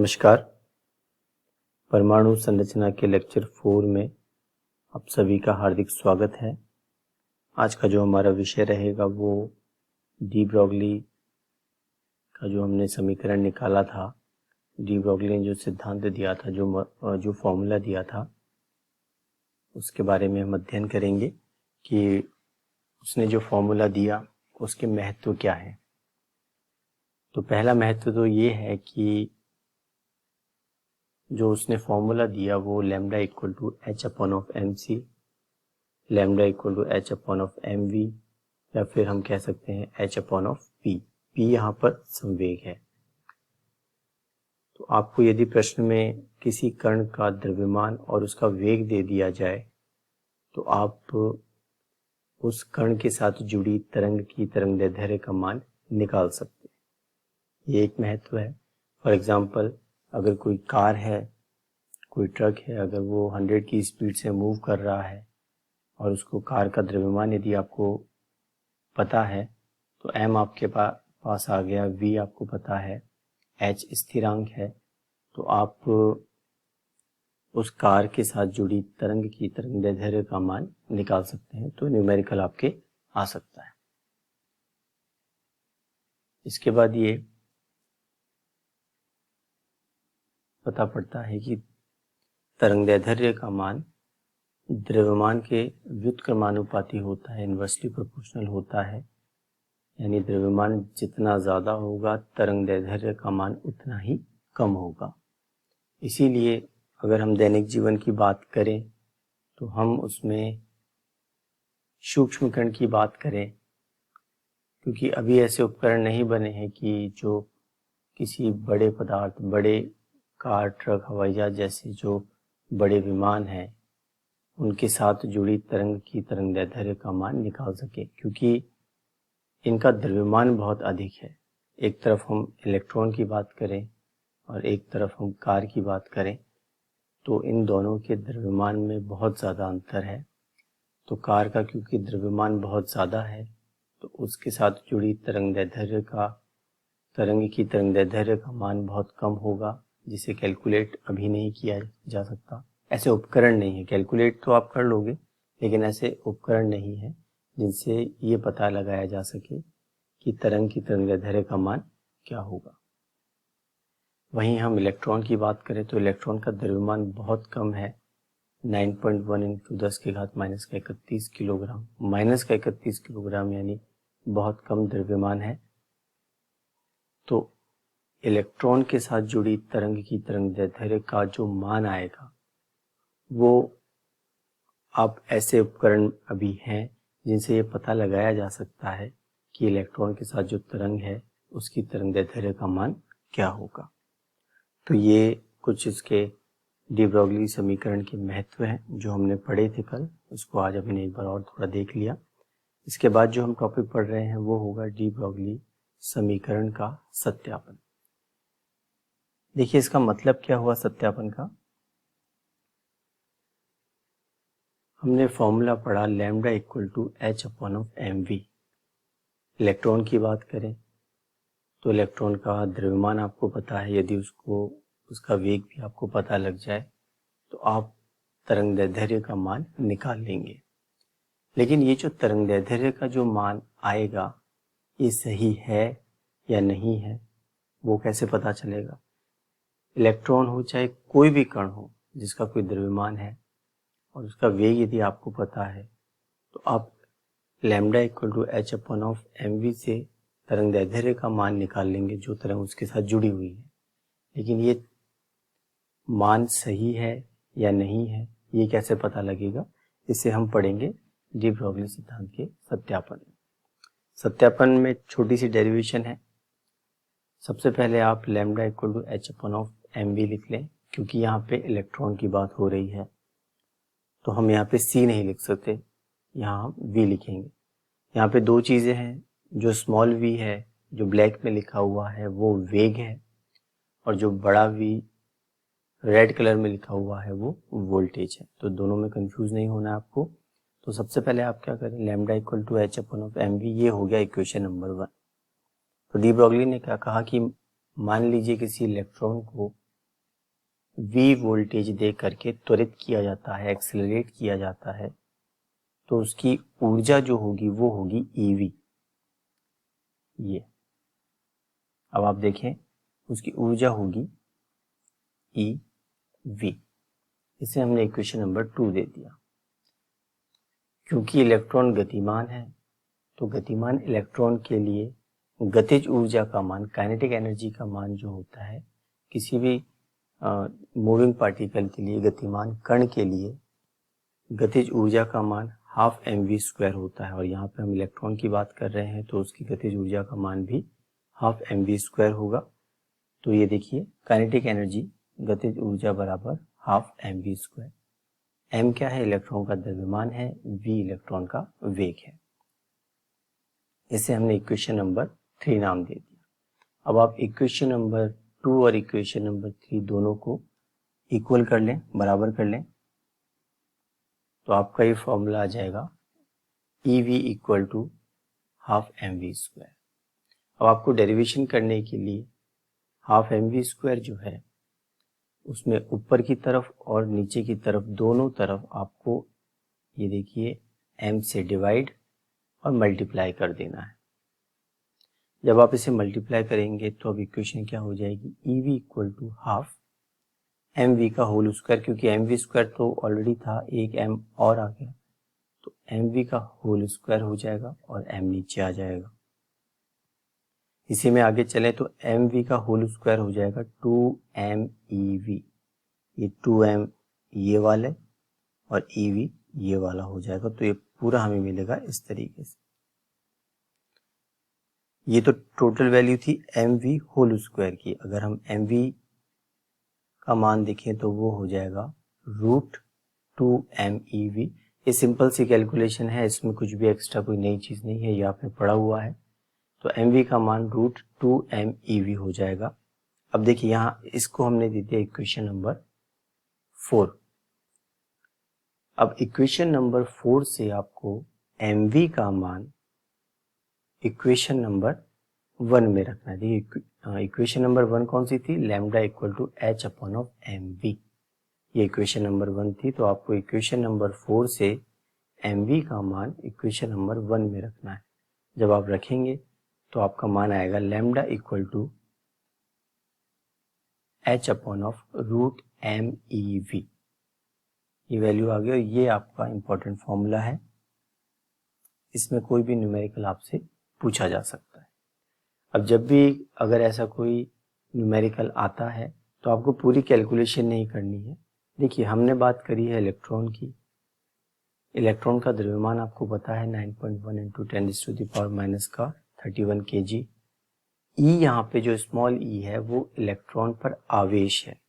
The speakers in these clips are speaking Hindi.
नमस्कार। परमाणु संरचना के लेक्चर 4 में आप सभी का हार्दिक स्वागत है। आज का जो हमारा विषय रहेगा वो डी ब्रोगली का जो हमने समीकरण निकाला था, डी ब्रोगली ने जो सिद्धांत दिया था, जो फॉर्मूला दिया था, उसके बारे में हम अध्ययन करेंगे कि उसने जो फॉर्मूला दिया उसके महत्व क्या है। तो पहला महत्व तो ये है कि जो उसने फॉर्मूला दिया वो lambda equal to H upon of M C, lambda equal to H upon of M V, या फिर हम कह सकते हैं H upon of P. P यहाँ पर संवेग है। तो आपको यदि प्रश्न में किसी कण का द्रव्यमान और उसका वेग दे दिया जाए तो आप उस कण के साथ जुड़ी तरंग की तरंगदैर्ध्य का मान निकाल सकते हैं। ये एक महत्व है। फॉर एग्जाम्पल, अगर कोई कार है, कोई ट्रक है, अगर वो 100 की स्पीड से मूव कर रहा है और उसको कार का द्रव्यमान यदि आपको पता है तो m आपके पास आ गया, v आपको पता है, h स्थिरांक है, तो आप उस कार के साथ जुड़ी तरंग की तरंगदैर्ध्य का मान निकाल सकते हैं। तो न्यूमेरिकल आपके आ सकता है। इसके बाद ये पता पड़ता है कि तरंगदैर्ध्य का मान द्रव्यमान के व्युत्क्रमानुपाती होता है, इन्वर्सली प्रोपोर्शनल होता है। यानी द्रव्यमान जितना ज़्यादा होगा तरंगदैर्ध्य का मान उतना ही कम होगा। इसीलिए अगर हम दैनिक जीवन की बात करें तो हम उसमें सूक्ष्म कण की बात करें, क्योंकि अभी ऐसे उपकरण नहीं बने हैं कि जो किसी बड़े पदार्थ, बड़े कार, ट्रक, हवाई जहाज जैसे जो बड़े विमान हैं उनके साथ जुड़ी तरंग की तरंगदैर्ध्य का मान निकाल सके, क्योंकि इनका द्रव्यमान बहुत अधिक है। एक तरफ हम इलेक्ट्रॉन की बात करें और एक तरफ हम कार की बात करें तो इन दोनों के द्रव्यमान में बहुत ज़्यादा अंतर है। तो कार का क्योंकि द्रव्यमान बहुत ज़्यादा है तो उसके साथ जुड़ी तरंग की तरंगदैर्ध्य का मान बहुत कम होगा, जिसे कैलकुलेट अभी नहीं किया जा सकता। ऐसे उपकरण नहीं है। कैलकुलेट तो आप कर लोगे, लेकिन ऐसे उपकरण नहीं है जिनसे ये पता लगाया जा सके कि तरंग की तरंगदैर्ध्य का मान क्या होगा। वहीं हम इलेक्ट्रॉन की बात करें तो इलेक्ट्रॉन का द्रव्यमान बहुत कम है, 9.1 इंटू 10 के घात माइनस का 31 किलोग्राम। माइनस का 31 किलोग्राम यानी बहुत कम द्रव्यमान है। तो इलेक्ट्रॉन के साथ जुड़ी तरंग की तरंगदैर्ध्य का जो मान आएगा वो अब ऐसे उपकरण अभी हैं जिनसे ये पता लगाया जा सकता है कि इलेक्ट्रॉन के साथ जो तरंग है उसकी तरंगदैर्ध्य का मान क्या होगा। तो ये कुछ इसके डी ब्रोगली समीकरण के महत्व हैं जो हमने पढ़े थे कल, उसको आज हमने एक बार और थोड़ा देख लिया। इसके बाद जो हम टॉपिक पढ़ रहे हैं वो होगा डी ब्रोगली समीकरण का सत्यापन। देखिए इसका मतलब क्या हुआ सत्यापन का। हमने फॉर्मूला पढ़ा lambda equal to H upon of M V. Electron की बात करें तो इलेक्ट्रॉन का द्रव्यमान आपको पता है, यदि उसका वेग भी आपको पता लग जाए तो आप तरंगदैर्ध्य का मान निकाल लेंगे। लेकिन ये जो तरंगदैर्ध्य का जो मान आएगा ये सही है या नहीं है वो कैसे पता चलेगा। इलेक्ट्रॉन हो चाहे कोई भी कण हो जिसका कोई द्रव्यमान है और उसका वेग यदि आपको पता है तो आप lambda equal to H upon of M V से तरंगदैर्ध्य का मान निकाल लेंगे जो तरंग उसके साथ जुड़ी हुई है। लेकिन ये मान सही है या नहीं है ये कैसे पता लगेगा, इसे हम पढ़ेंगे डी ब्रोगली सिद्धांत के सत्यापन में। सत्यापन में छोटी सी डेरिवेशन है। सबसे पहले आप lambda equal to H upon of M V लिख लें, क्योंकि यहाँ पे इलेक्ट्रॉन की बात हो रही है तो हम यहाँ पे सी नहीं लिख सकते, यहाँ हम वी लिखेंगे। यहाँ पे दो चीज़ें हैं, जो स्मॉल वी है जो ब्लैक में लिखा हुआ है वो वेग है, और जो बड़ा वी रेड कलर में लिखा हुआ है वो वोल्टेज है। तो दोनों में कंफ्यूज नहीं होना है आपको। तो सबसे पहले आप क्या करें, lambda equal to H upon of M V, ये हो गया इक्वेशन नंबर 1। तो डी ब्रोगली ने क्या कहा कि मान लीजिए किसी इलेक्ट्रॉन को v वोल्टेज दे करके त्वरित किया जाता है, एक्सेलरेट किया जाता है, तो उसकी ऊर्जा जो होगी वो होगी EV। ये अब आप देखें, उसकी ऊर्जा होगी EV। इसे हमने इक्वेशन नंबर 2 दे दिया। क्योंकि इलेक्ट्रॉन गतिमान है, तो गतिमान इलेक्ट्रॉन के लिए गतिज ऊर्जा का मान, काइनेटिक एनर्जी का मान जो होता है, किसी भी मूविंग पार्टिकल के लिए, गतिमान कण के लिए गतिज ऊर्जा का मान हाफ mv² होता है। और यहाँ पे हम इलेक्ट्रॉन की बात कर रहे हैं, तो उसकी गतिज ऊर्जा का मान भी हाफ mv² होगा। तो ये देखिए, काइनेटिक एनर्जी गतिज ऊर्जा बराबर हाफ mv²। m क्या है? इलेक्ट्रॉन का द्रव्यमान है, v इलेक्ट्रॉन का वेग है। इसे हमने इक्वेशन नंबर 3 नाम दे दिया। अब आप इक्वेशन नंबर 2 और इक्वेशन नंबर 3 दोनों को इक्वल कर लें, बराबर कर लें, तो आपका ये फॉर्मूला आ जाएगा EV equal to half mv²। अब आपको डेरिवेशन करने के लिए हाफ mv² जो है, उसमें ऊपर की तरफ और नीचे की तरफ, दोनों तरफ आपको ये देखिए m से डिवाइड और मल्टीप्लाई कर देना है। जब आप इसे मल्टीप्लाई करेंगे तो अब इक्वेशन क्या हो जाएगी? EV equal to half mv का होल स्क्वायर, क्योंकि mv² तो ऑलरेडी था, एक m और आ गया, तो mv का होल स्क्वायर हो जाएगा और m नीचे आ जाएगा। इसी में आगे चले तो mv का होल स्क्वायर हो जाएगा 2mev, ये 2m ये वाले और ev ये वाला हो जाएगा। तो ये पूरा हमें मिलेगा इस तरीके से। ये तो टोटल वैल्यू थी mv होल स्क्वायर की। अगर हम mv का मान देखें तो वो हो जाएगा √2mev। ये सिंपल सी कैलकुलेशन है, इसमें कुछ भी एक्स्ट्रा कोई नई चीज नहीं है, ये आपने पढ़ा हुआ है। तो mv का मान √2mev हो जाएगा। अब देखिए, यहाँ इसको हमने दे दिया इक्वेशन नंबर 4। अब इक्वेशन नंबर 4 से आपको mv का मान इक्वेशन नंबर 1 में रखना है। देखिए, इक्वेशन नंबर 1 कौन सी थी? Lambda equal to h/mv। ये इक्वेशन नंबर 1 थी। तो आपको इक्वेशन नंबर 4 से mv का मान इक्वेशन नंबर 1 में रखना है। जब आप रखेंगे तो आपका मान आएगा लैम्डा इक्वल टू h/√mev। ये वैल्यू आ गई और ये आपका इंपॉर्टेंट फॉर्मूला है। इसमें कोई भी न्यूमेरिकल आपसे पूछा जा सकता है। अब जब भी अगर ऐसा कोई न्यूमेरिकल आता है तो आपको पूरी कैलकुलेशन नहीं करनी है। देखिए, हमने बात करी है इलेक्ट्रॉन की। इलेक्ट्रॉन का द्रव्यमान आपको पता है 9.1 × 10⁻³ kg। ई यहाँ पे जो स्मॉल ई है वो इलेक्ट्रॉन पर आवेश है।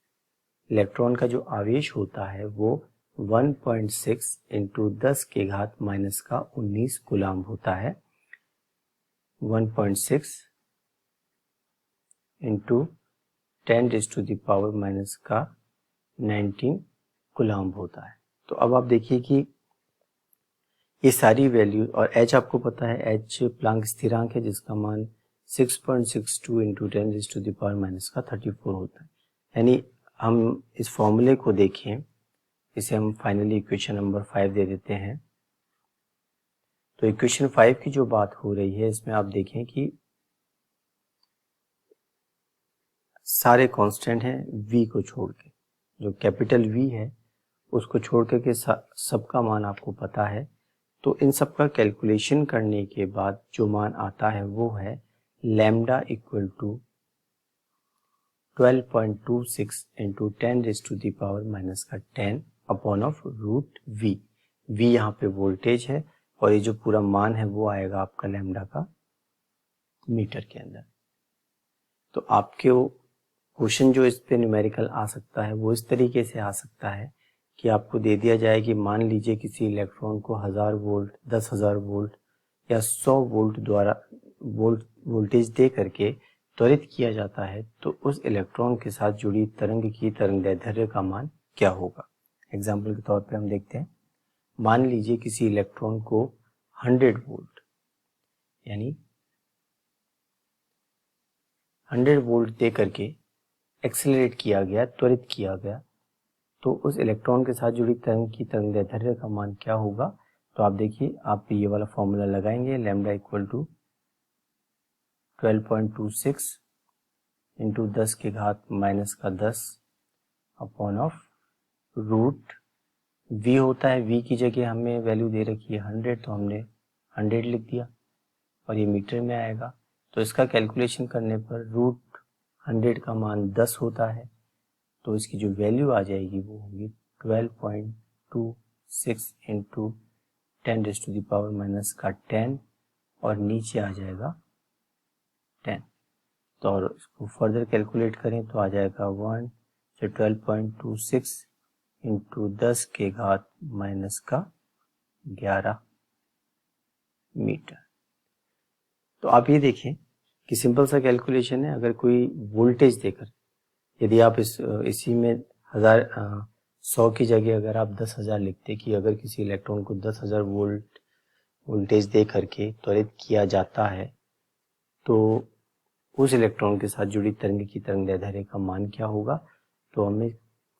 इलेक्ट्रॉन का जो आवेश होता है वो 1.6 × 10⁻⁻19 कूलाम होता है। 1.6 × 10⁻⁻19 कूलाम होता है। तो अब आप देखिए कि ये सारी वैल्यू, और h आपको पता है, h प्लांक स्थिरांक है जिसका मान 6.62 × 10⁻34 होता है। यानी हम इस फॉर्मूले को देखें, इसे हम फाइनली इक्वेशन नंबर 5 दे देते हैं। तो इक्वेशन 5 की जो बात हो रही है, इसमें आप देखें कि सारे कांस्टेंट हैं v को छोड़ के। जो कैपिटल V है उसको छोड़ के सबका मान आपको पता है। तो इन सब का कैलकुलेशन करने के बाद जो मान आता है वो है lambda equal to 12.26 × 10⁻⁻10/√v। v यहाँ पे वोल्टेज है और ये जो पूरा मान है वो आएगा आपका लैम्डा का मीटर के अंदर। तो आपके क्वेश्चन जो इस पे न्यूमेरिकल आ सकता है वो इस तरीके से आ सकता है कि आपको दे दिया जाए कि मान लीजिए किसी इलेक्ट्रॉन को 1000 वोल्ट, 10,000 वोल्ट या 100 वोल्ट द्वारा वोल्टेज दे करके त्वरित किया जाता है, तो उस इलेक्ट्रॉन के साथ जुड़ी तरंग की तरंगदैर्ध्य का मान क्या होगा। एग्जाम्पल के तौर पे हम देखते हैं। मान लीजिए किसी इलेक्ट्रॉन को 100 वोल्ट यानी 100 वोल्ट दे करके एक्सेलरेट किया गया, त्वरित किया गया, तो उस इलेक्ट्रॉन के साथ जुड़ी तरंग की तरंगदैर्ध्य का मान क्या होगा। तो आप देखिए, आप ये वाला फॉर्मूला लगाएंगे, लैम्डा इक्वल टू 12.26 इंटू 10 के घात माइनस का 10 अपॉन ऑफ रूट v होता है, v की जगह हमें वैल्यू दे रखी है 100, तो हमने 100 लिख दिया और ये मीटर में आएगा। तो इसका कैलकुलेशन करने पर रूट 100 का मान 10 होता है, तो इसकी जो वैल्यू आ जाएगी वो होगी 12.26 इंटू 10⁻⁻10 और नीचे आ जाएगा 10। तो और इसको फर्दर कैलकुलेट करें तो आ जाएगा 1 से 12.26 इंटू 10 के घात माइनस का 11 मीटर। तो आप ये देखें कि सिंपल सा कैलकुलेशन है। अगर कोई वोल्टेज देकर, यदि आप इसी में 100 की जगह अगर आप 10,000 लिखते कि अगर किसी इलेक्ट्रॉन को 10,000 वोल्टेज दे करके त्वरित किया जाता है, तो उस इलेक्ट्रॉन के साथ जुड़ी तरंग की तरंगदैर्ध्य का मान क्या होगा। तो हमें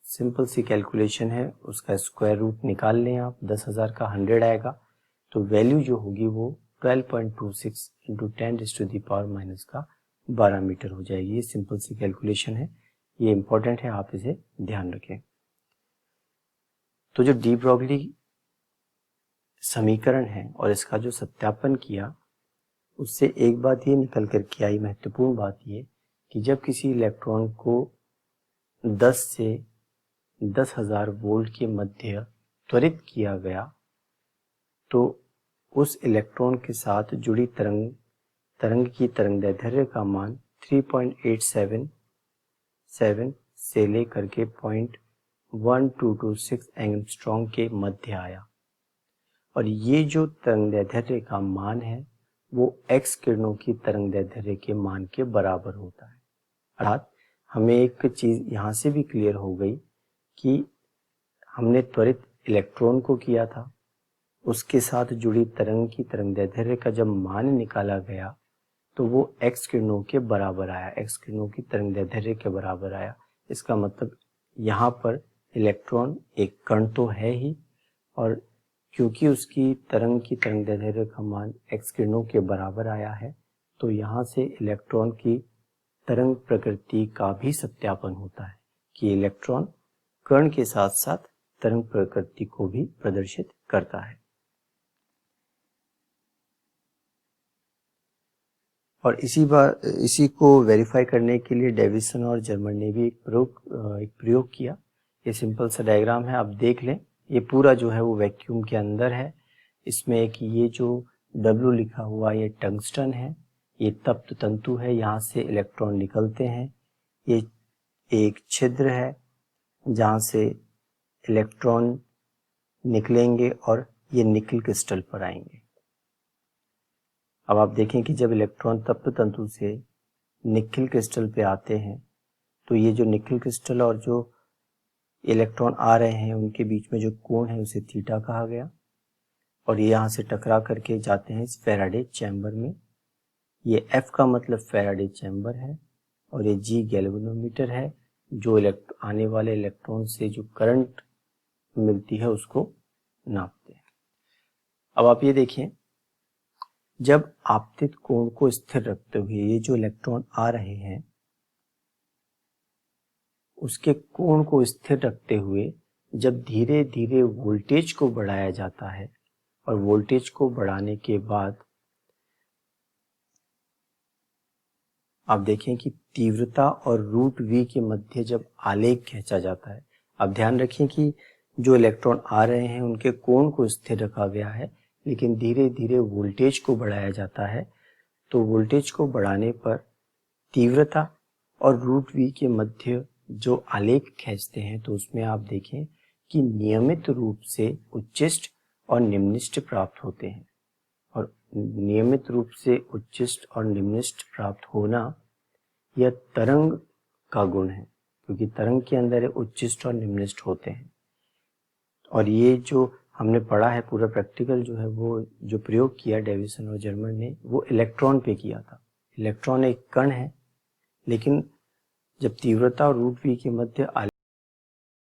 सिंपल सी कैलकुलेशन है, उसका स्क्वायर रूट निकाल लें आप, 10,000 का 100 आएगा, तो वैल्यू जो होगी वो 12.26 इंटू 10⁻⁻12 मीटर हो जाएगी। ये सिंपल सी कैलकुलेशन है, ये इंपॉर्टेंट है, आप इसे ध्यान रखें। तो जो डी ब्रॉगली समीकरण है और इसका जो सत्यापन किया, उससे एक बात ये निकल कर के आई, महत्वपूर्ण बात ये कि जब किसी इलेक्ट्रॉन को 10 से 10,000 वोल्ट के मध्य त्वरित किया गया, तो उस इलेक्ट्रॉन के साथ जुड़ी तरंग की तरंगदैर्ध्य का मान 3.877 से लेकर के 0.1226 एंगस्ट्रॉम के मध्य आया। और ये जो तरंगदैर्ध्य का मान है वो एक्स किरणों की तरंगदैर्ध्य के मान के बराबर होता है। अर्थात हमें एक चीज यहां से भी क्लियर हो गई कि हमने त्वरित इलेक्ट्रॉन को किया था, उसके साथ जुड़ी तरंग की तरंगदैर्ध्य का जब मान निकाला गया तो वो एक्स किरणों के बराबर आया, एक्स किरणों की तरंगदैर्ध्य के बराबर आया। इसका मतलब यहाँ पर इलेक्ट्रॉन एक कण तो है ही, और क्योंकि उसकी तरंग की तरंगदैर्ध्य का मान एक्स किरणों के बराबर आया है, तो यहाँ से इलेक्ट्रॉन की तरंग प्रकृति का भी सत्यापन होता है कि इलेक्ट्रॉन कण के साथ साथ तरंग प्रकृति को भी प्रदर्शित करता है। और इसी को वेरीफाई करने के लिए डेविसन और जर्मन ने भी एक प्रयोग किया। ये सिंपल सा डायग्राम है, आप देख लें। ये पूरा जो है वो वैक्यूम के अंदर है। इसमें एक ये जो W लिखा हुआ ये टंगस्टन है, ये तप्त तंतु है, यहाँ से इलेक्ट्रॉन निकलते हैं। ये एक छिद्र है जहाँ से इलेक्ट्रॉन निकलेंगे और ये निकल क्रिस्टल पर आएंगे। अब आप देखें कि जब इलेक्ट्रॉन तप्त तंतु से निकल क्रिस्टल पे आते हैं, तो ये जो निकल क्रिस्टल और जो इलेक्ट्रॉन आ रहे हैं उनके बीच में जो कोण है उसे थीटा कहा गया, और ये यहाँ से टकरा करके जाते हैं इस फैराडे चैम्बर में। ये F का मतलब फैराडे चैम्बर है और ये G गैल्वेनोमीटर है, जो आने वाले इलेक्ट्रॉन से जो करंट मिलती है उसको नापते हैं। अब आप ये देखें, जब आपतित कोण को स्थिर रखते हुए ये जो इलेक्ट्रॉन आ रहे हैं उसके कोण को स्थिर रखते हुए जब धीरे धीरे वोल्टेज को बढ़ाया जाता है, और वोल्टेज को बढ़ाने के बाद आप देखें कि तीव्रता और रूट V के मध्य जब आलेख खींचा जाता है, आप ध्यान रखें कि जो इलेक्ट्रॉन आ रहे हैं उनके कोण को स्थिर रखा गया है, लेकिन धीरे धीरे वोल्टेज को बढ़ाया जाता है। तो वोल्टेज को बढ़ाने पर तीव्रता और रूट V के मध्य जो आलेख खींचते हैं, तो उसमें आप देखें कि नियमित रूप से उच्चिष्ट और निम्निष्ट प्राप्त होते हैं। और नियमित रूप से उच्चिष्ट और निम्निष्ट प्राप्त होना यह तरंग का गुण है, क्योंकि तरंग के अंदर उच्चिष्ट और निम्निष्ट होते हैं। और ये जो हमने पढ़ा है पूरा प्रैक्टिकल जो है, वो जो प्रयोग किया डेविसन और जर्मन ने, वो इलेक्ट्रॉन पे किया था। इलेक्ट्रॉन एक कण है, लेकिन जब तीव्रता और रूट वी के मध्य